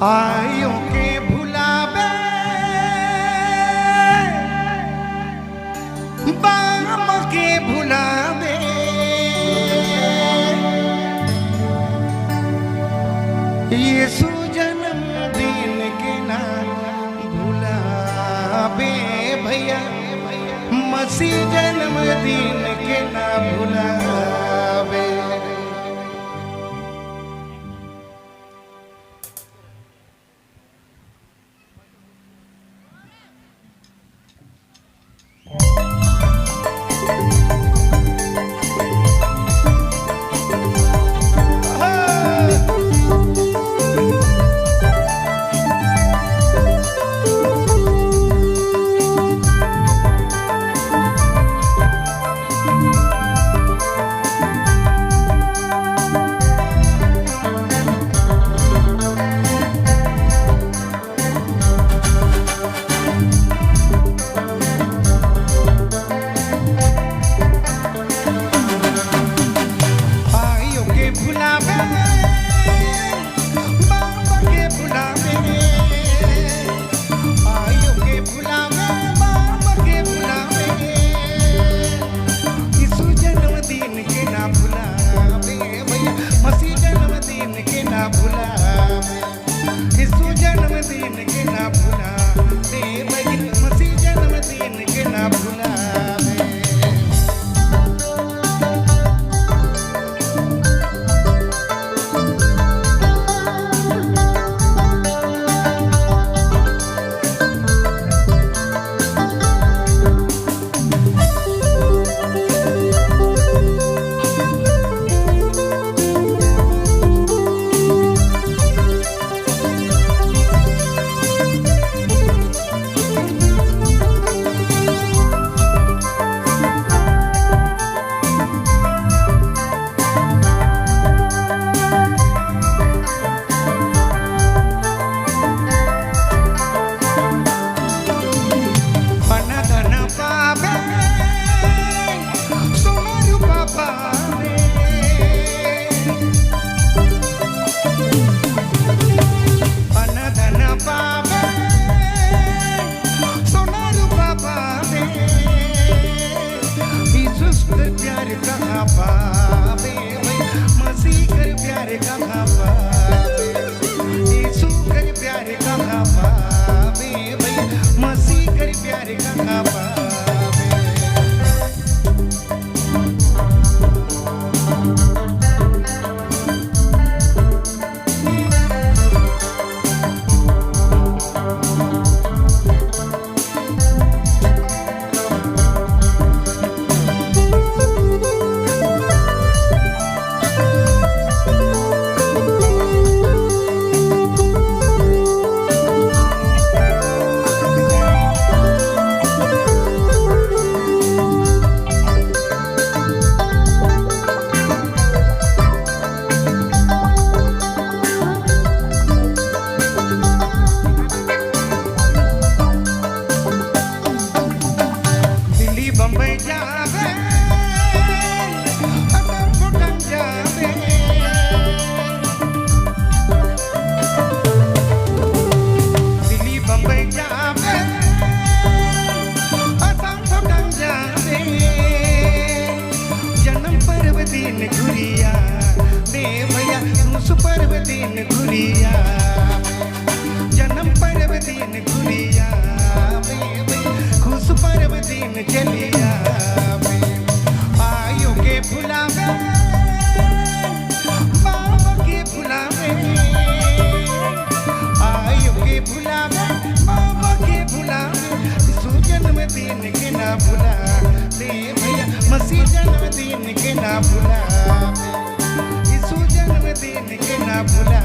आयों के भुलावे बाम के भुलावे यीशु जन्मदिन के ना भुलावे भैया मसीह जन्मदिन के ना भुलावे। प्यार कहाँ पावे मसीह कर प्यार कहाँ पावे यीशु कर प्यार कहाँ पावे मसीह कर प्यार कहाँ पावे। जन्म पर्व दिन घुरिया खुश पर्व दिन चलिया आयो के भुलावे बाबा के भुलावे आयो के भुलावे बाबा के भुलावे यीशु जन्मदिन के ना भुला दे भैया मसीह जन्मदिन के ना भुला यीशु जन्मदिन के ना भुला।